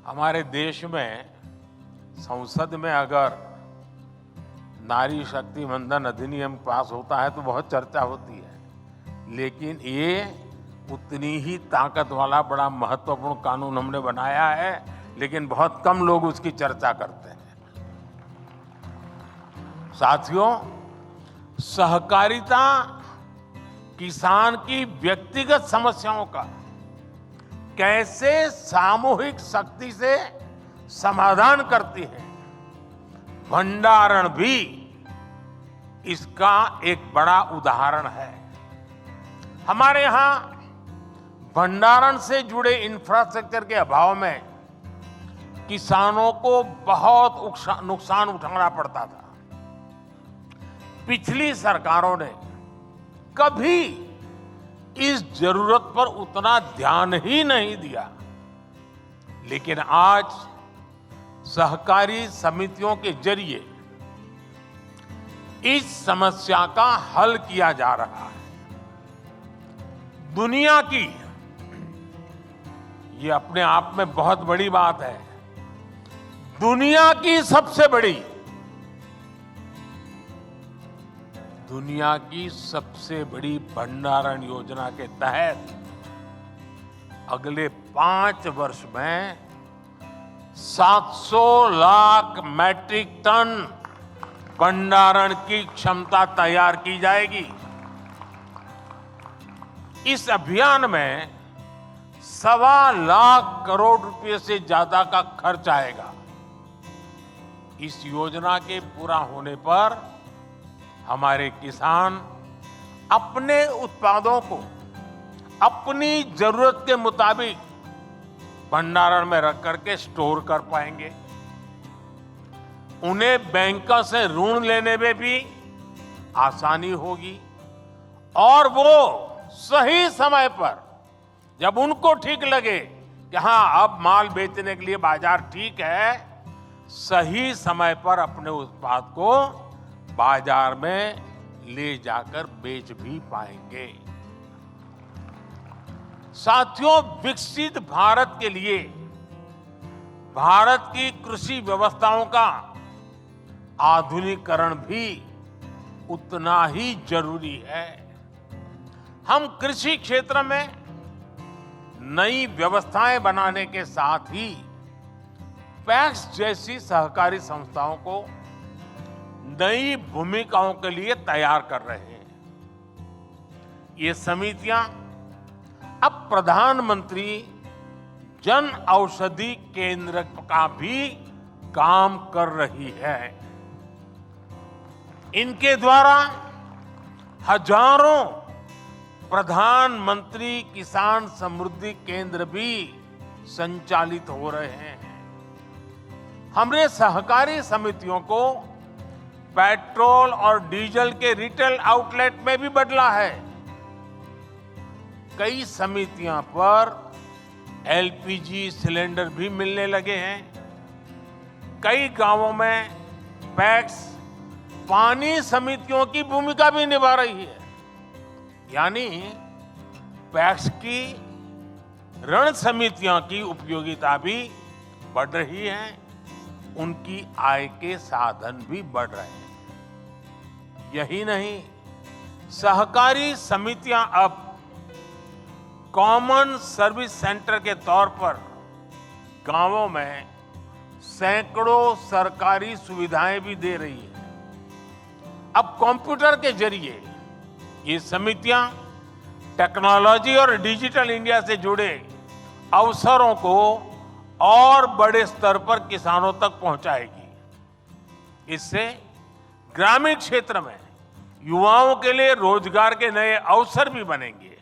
हमारे देश में संसद में अगर नारी शक्ति वंदन अधिनियम पास होता है तो बहुत चर्चा होती है, लेकिन ये उतनी ही ताकत वाला बड़ा महत्वपूर्ण कानून हमने बनाया है, लेकिन बहुत कम लोग उसकी चर्चा करते हैं। साथियों, सहकारिता किसान की व्यक्तिगत समस्याओं का कैसे सामूहिक शक्ति से समाधान करती है, भंडारण भी इसका एक बड़ा उदाहरण है। हमारे यहां भंडारण से जुड़े इंफ्रास्ट्रक्चर के अभाव में किसानों को बहुत नुकसान उठाना पड़ता था। पिछली सरकारों ने कभी इस जरूरत पर उतना ध्यान ही नहीं दिया, लेकिन आज सहकारी समितियों के जरिए इस समस्या का हल किया जा रहा है। दुनिया की, ये अपने आप में बहुत बड़ी बात है, दुनिया की सबसे बड़ी भंडारण योजना के तहत अगले 5 वर्ष में 700 लाख मैट्रिक टन भंडारण की क्षमता तैयार की जाएगी। इस अभियान में 1.25 लाख करोड़ रुपए से ज्यादा का खर्च आएगा। इस योजना के पूरा होने पर हमारे किसान अपने उत्पादों को अपनी जरूरत के मुताबिक भंडारण में रख करके स्टोर कर पाएंगे। उन्हें बैंकों से ऋण लेने में भी आसानी होगी और वो सही समय पर, जब उनको ठीक लगे कि हां अब माल बेचने के लिए बाजार ठीक है, सही समय पर अपने उत्पाद को बाजार में ले जाकर बेच भी पाएंगे। साथियों, विकसित भारत के लिए भारत की कृषि व्यवस्थाओं का आधुनिकीकरण भी उतना ही जरूरी है। हम कृषि क्षेत्र में नई व्यवस्थाएं बनाने के साथ ही पैक्स जैसी सहकारी संस्थाओं को नई भूमिकाओं के लिए तैयार कर रहे हैं। ये समितियां अब प्रधानमंत्री जन औषधि केंद्र का भी काम कर रही है। इनके द्वारा हजारों प्रधानमंत्री किसान समृद्धि केंद्र भी संचालित हो रहे हैं। हमने सहकारी समितियों को पेट्रोल और डीजल के रिटेल आउटलेट में भी बदला है। कई समितियों पर एलपीजी सिलेंडर भी मिलने लगे हैं। कई गांवों में पैक्स पानी समितियों की भूमिका भी निभा रही है। यानी पैक्स की ऋण समितियों की उपयोगिता भी बढ़ रही है, उनकी आय के साधन भी बढ़ रहे हैं। यही नहीं, सहकारी समितियां अब कॉमन सर्विस सेंटर के तौर पर गांवों में सैकड़ों सरकारी सुविधाएं भी दे रही है। अब कंप्यूटर के जरिए ये समितियां टेक्नोलॉजी और डिजिटल इंडिया से जुड़े अवसरों को और बड़े स्तर पर किसानों तक पहुंचाएगी। इससे ग्रामीण क्षेत्र में युवाओं के लिए रोजगार के नए अवसर भी बनेंगे।